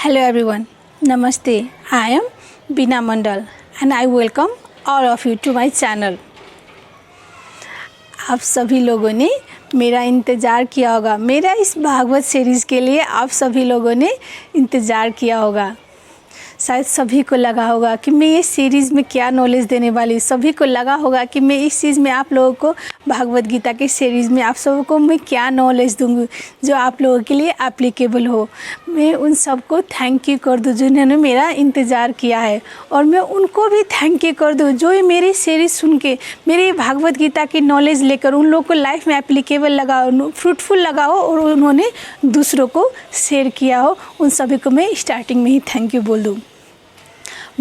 Hello everyone, Namaste. I am Bina Mandal and I welcome all of you to my channel. आप सभी लोगों ने मेरा इंतज़ार किया होगा, मेरा इस भागवत सीरीज़ के लिए आप सभी लोगों ने इंतज़ार किया होगा। शायद सभी को लगा होगा कि मैं ये सीरीज़ में क्या नॉलेज देने वाली, सभी को लगा होगा कि मैं इस चीज़ में आप लोगों को भागवत गीता के सीरीज़ में आप सबको को मैं क्या नॉलेज दूंगी जो आप लोगों के लिए एप्लीकेबल हो। मैं उन सबको थैंक यू कर दूँ जिन्होंने मेरा इंतज़ार किया है, और मैं उनको भी थैंक यू कर दूँ जो मेरी सीरीज़ सुन के मेरी भागवत गीता की नॉलेज लेकर उन लोगों को लाइफ में एप्लीकेबल लगा हो, फ्रूटफुल लगा हो और उन्होंने दूसरों को शेयर किया हो। उन सभी को मैं स्टार्टिंग में ही थैंक यू बोल दूँ।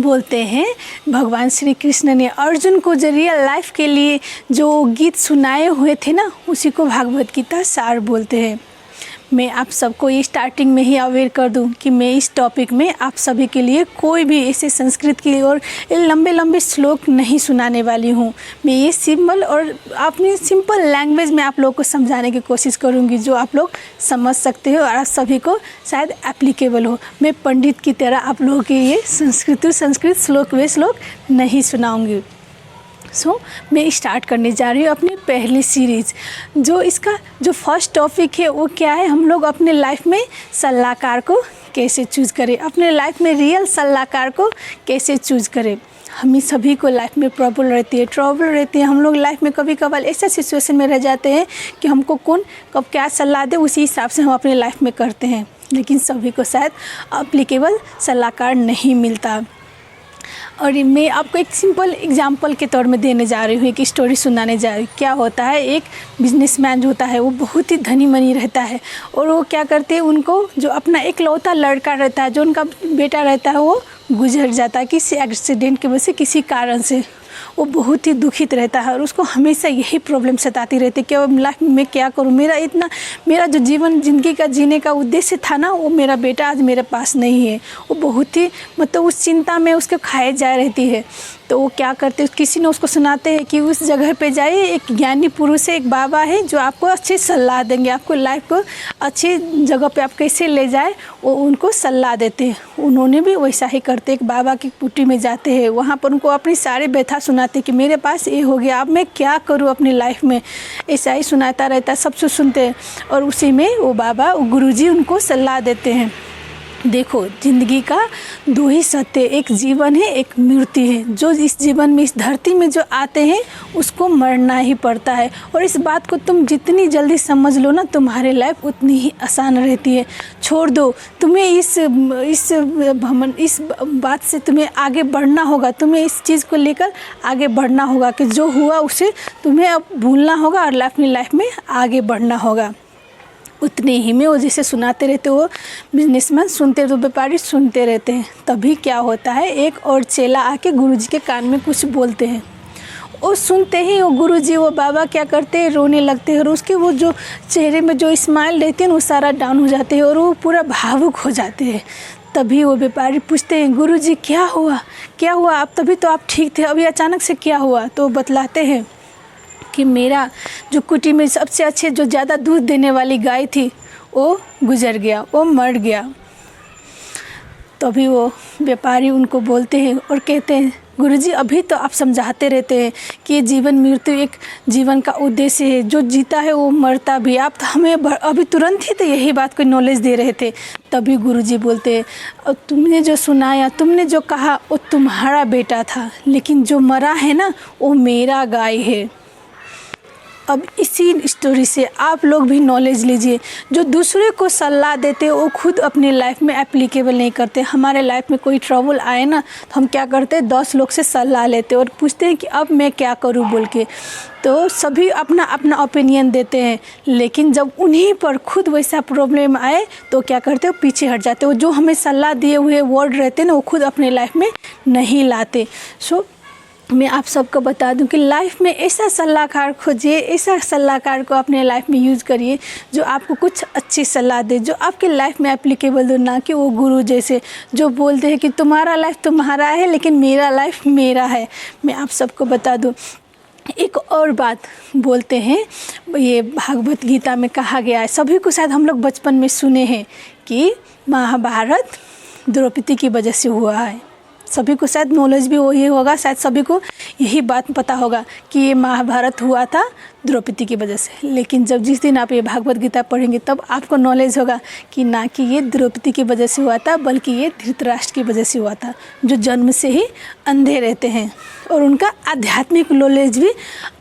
बोलते हैं भगवान श्री कृष्ण ने अर्जुन को जो रियल लाइफ के लिए जो गीत सुनाए हुए थे ना, उसी को भागवत गीता सार बोलते हैं। मैं आप सबको ये स्टार्टिंग में ही अवेयर कर दूं कि मैं इस टॉपिक में आप सभी के लिए कोई भी ऐसे संस्कृत की और लंबे लंबे श्लोक नहीं सुनाने वाली हूँ। मैं ये सिंपल और अपनी सिंपल लैंग्वेज में आप लोगों को समझाने की कोशिश करूँगी जो आप लोग समझ सकते हो और आप सभी को शायद एप्लीकेबल हो। मैं पंडित की तरह आप लोगों के ये संस्कृत श्लोक वे श्लोक नहीं सुनाऊँगी। मैं स्टार्ट करने जा रही हूँ अपनी पहली सीरीज़। जो इसका जो फर्स्ट टॉपिक है वो क्या है, हम लोग अपने लाइफ में सलाहकार को कैसे चूज़ करें, अपने लाइफ में रियल सलाहकार को कैसे चूज़ करें। हम सभी को लाइफ में ट्रबल रहती है। हम लोग लाइफ में कभी कभार ऐसा सिचुएशन में रह जाते हैं कि हमको कौन कब क्या सलाह दे उसी हिसाब से हम अपने लाइफ में करते हैं, लेकिन सभी को शायद एप्लीकेबल सलाहकार नहीं मिलता। और मैं आपको एक सिंपल एग्जांपल के तौर में देने जा रही हूँ, एक स्टोरी सुनाने जा रही हूँ। क्या होता है, एक बिजनेसमैन होता है, वो बहुत ही धनी मनी रहता है और वो क्या करते हैं, उनको जो अपना इकलौता लड़का रहता है, जो उनका बेटा रहता है, वो गुजर जाता है किसी एक्सीडेंट की वजह से, किसी कारण से। वो बहुत ही दुखित रहता है और उसको हमेशा यही प्रॉब्लम सताती रहती है कि अब लाइफ में क्या करूँ, मेरा जो ज़िंदगी का जीने का उद्देश्य था ना, वो मेरा बेटा आज मेरे पास नहीं है। वो बहुत ही उस चिंता में उसके खाए जा रहती है। तो वो क्या करते, किसी ने उसको सुनाते हैं कि उस जगह पे जाइए, एक ज्ञानी पुरुष है, एक बाबा है जो आपको अच्छी सलाह देंगे, आपको लाइफ को अच्छी जगह पे आप कैसे ले जाए वो उनको सलाह देते हैं। उन्होंने भी वैसा ही करते, एक बाबा की कुटी में जाते हैं, वहाँ पर उनको अपनी सारे व्यथा सुनाते कि मेरे पास ये हो गया, अब मैं क्या करूँ अपनी लाइफ में। ऐसा ही सुनाता रहता है, सब कुछ सुनते हैं और उसी में वो बाबा, वो गुरुजी उनको सलाह देते हैं। देखो, ज़िंदगी का दो ही सत्य, एक जीवन है, एक मृत्यु है। जो इस जीवन में, इस धरती में जो आते हैं उसको मरना ही पड़ता है, और इस बात को तुम जितनी जल्दी समझ लो ना, तुम्हारी लाइफ उतनी ही आसान रहती है। छोड़ दो, तुम्हें इस बात से तुम्हें आगे बढ़ना होगा, तुम्हें इस चीज़ को लेकर आगे बढ़ना होगा कि जो हुआ उसे तुम्हें अब भूलना होगा और अपनी लाइफ में आगे बढ़ना होगा। उतने ही में वो जैसे सुनाते रहते, वो बिजनेसमैन सुनते, तो व्यापारी सुनते रहते हैं। तभी क्या होता है, एक और चेला आके गुरुजी के कान में कुछ बोलते हैं। और सुनते ही वो गुरुजी, वो बाबा क्या करते हैं, रोने लगते हैं और उसके वो जो चेहरे में जो स्माइल रहती है वो सारा डाउन हो जाते हैं और वो पूरा भावुक हो जाते हैं। तभी वो व्यापारी पूछते हैं, गुरुजी क्या हुआ, आप तभी तो आप ठीक थे, अभी अचानक से क्या हुआ। तो बतलाते हैं कि मेरा जो कुटी में सबसे अच्छे, जो ज़्यादा दूध देने वाली गाय थी, वो गुजर गया, वो मर गया। तभी वो व्यापारी उनको बोलते हैं और कहते हैं, गुरुजी अभी तो आप समझाते रहते हैं कि ये जीवन मृत्यु एक जीवन का उद्देश्य है, जो जीता है वो मरता भी। आप तो हमें अभी तुरंत ही तो यही बात को नॉलेज दे रहे थे। तभी गुरुजी बोलते हैं, और तुमने जो सुनाया, तुमने जो कहा वो तुम्हारा बेटा था, लेकिन जो मरा है ना वो मेरा गाय है। अब इसी स्टोरी से आप लोग भी नॉलेज लीजिए। जो दूसरे को सलाह देते वो खुद अपने लाइफ में एप्लीकेबल नहीं करते। हमारे लाइफ में कोई ट्रबल आए ना, तो हम क्या करते हैं, 10 लोग से सलाह लेते और पूछते हैं कि अब मैं क्या करूं बोल के। तो सभी अपना अपना ओपिनियन देते हैं, लेकिन जब उन्हीं पर खुद वैसा प्रॉब्लम आए तो क्या करते हो, पीछे हट जाते हो। जो हमें सलाह दिए हुए वर्ड रहते हैं ना, वो खुद अपने लाइफ में नहीं लाते। मैं आप सबको बता दूं कि लाइफ में ऐसा सलाहकार खोजिए, ऐसा सलाहकार को अपने लाइफ में यूज़ करिए जो आपको कुछ अच्छी सलाह दे, जो आपके लाइफ में एप्लीकेबल हो। ना कि वो गुरु जैसे जो बोलते हैं कि तुम्हारा लाइफ तुम्हारा है लेकिन मेरा लाइफ मेरा है। मैं आप सबको बता दूं, एक और बात बोलते हैं, ये भागवत गीता में कहा गया है, सभी को शायद हम लोग बचपन में सुने हैं कि महाभारत द्रौपदी की वजह से हुआ है। सभी को शायद नॉलेज भी वही होगा, शायद सभी को यही बात पता होगा कि ये महाभारत हुआ था द्रौपदी की वजह से। लेकिन जब जिस दिन आप ये भागवत गीता पढ़ेंगे तब आपको नॉलेज होगा कि ना कि ये द्रौपदी की वजह से हुआ था, बल्कि ये धृतराष्ट्र की वजह से हुआ था, जो जन्म से ही अंधे रहते हैं और उनका आध्यात्मिक नॉलेज भी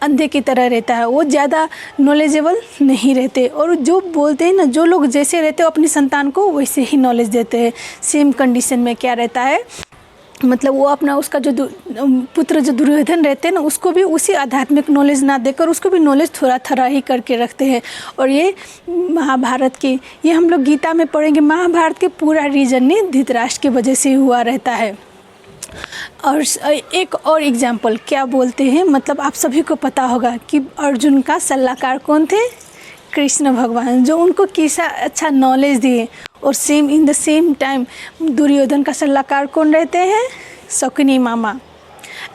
अंधे की तरह रहता है। वो ज़्यादा नॉलेजेबल नहीं रहते और जो बोलते हैं ना, जो लोग जैसे रहते हो अपनी संतान को वैसे ही नॉलेज देते हैं। सेम कंडीशन में क्या रहता है, मतलब वो अपना उसका जो पुत्र जो दुर्योधन रहते हैं ना, उसको भी उसी आध्यात्मिक नॉलेज ना देकर उसको भी नॉलेज थोड़ा थोड़ा ही करके रखते हैं। और ये महाभारत की, ये हम लोग गीता में पढ़ेंगे, महाभारत के पूरा रीजन ने धृतराष्ट्र की वजह से हुआ रहता है। और एक और एग्जाम्पल क्या बोलते हैं, मतलब आप सभी को पता होगा कि अर्जुन का सलाहकार कौन थे, कृष्ण भगवान, जो उनको कैसा अच्छा नॉलेज दिए। और same in the same time Duryodhan का सलाहकार कौन रहते हैं, शकुनी मामा।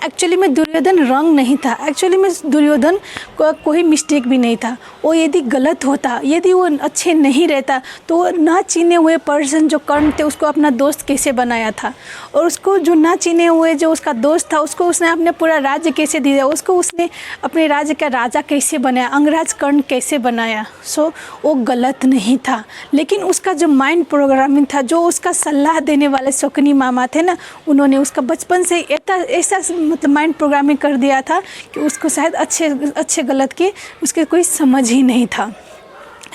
एक्चुअली में दुर्योधन रंग नहीं था, एक्चुअली में दुर्योधन को कोई मिस्टेक भी नहीं था। वो यदि गलत होता, यदि वो अच्छे नहीं रहता, तो वो ना चिने हुए पर्सन जो कर्ण थे उसको अपना दोस्त कैसे बनाया था, और उसको जो ना चिने हुए जो उसका दोस्त था उसको उसने अपने पूरा राज्य कैसे दिया, उसको उसने अपने राज्य का राजा कैसे बनाया, अंगराज कर्ण कैसे बनाया। सो वो गलत नहीं था, लेकिन उसका जो माइंड प्रोग्रामिंग था, जो उसका सलाह देने वाले शकुनी मामा थे ना, उन्होंने उसका बचपन से ऐसा मतलब माइंड प्रोग्रामिंग कर दिया था कि उसको शायद अच्छे गलत के उसके कोई समझ ही नहीं था।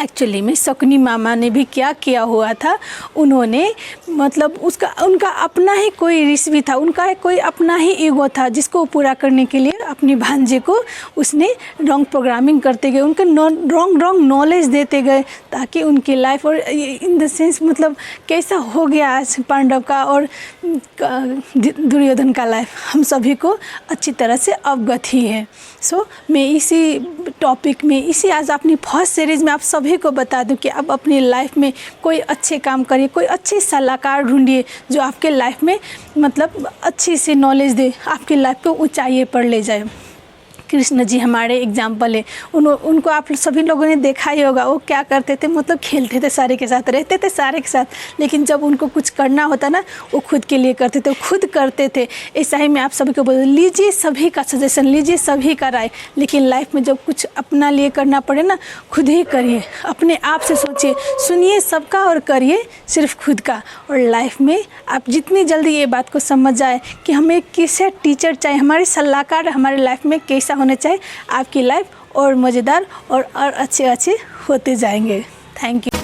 एक्चुअली में शकुनी मामा ने भी क्या किया हुआ था, उन्होंने मतलब उनका अपना ही कोई रिस भी था, उनका कोई अपना ही ईगो था, जिसको पूरा करने के लिए अपनी भांजे को उसने रॉन्ग प्रोग्रामिंग करते गए, उनके रॉन्ग नॉलेज देते गए, ताकि उनकी लाइफ और इन द सेंस मतलब कैसा हो गया आज पांडव का और दुर्योधन का लाइफ हम सभी को अच्छी तरह से अवगत ही है। सो मैं इसी टॉपिक में, इसी आज अपनी फर्स्ट सीरीज़ में आप सभी को बता दूं कि आप अपनी लाइफ में कोई अच्छे काम करिए, कोई अच्छे सलाहकार ढूंढिए जो आपके लाइफ में मतलब अच्छी सी नॉलेज दे, आपकी लाइफ को ऊंचाई पर ले जाए। कृष्ण जी हमारे एग्जाम्पल है, उनको आप सभी लोगों ने देखा ही होगा। वो क्या करते थे, मतलब खेलते थे सारे के साथ, रहते थे सारे के साथ, लेकिन जब उनको कुछ करना होता ना, वो खुद के लिए करते थे, खुद करते थे। ऐसा ही मैं आप सभी को बोल, लीजिए सभी का सजेशन, लीजिए सभी का राय, लेकिन लाइफ में जब कुछ अपना लिए करना पड़े ना, खुद ही करिए, अपने आप से सोचिए, सुनिए सबका और करिए सिर्फ खुद का। और लाइफ में आप जितनी जल्दी ये बात को समझ जाए कि हमें किसे टीचर चाहिए, हमारे सलाहकार हमारे लाइफ में कैसा होना चाहिए, आपकी लाइफ और मज़ेदार और अच्छे होते जाएंगे। Thank you.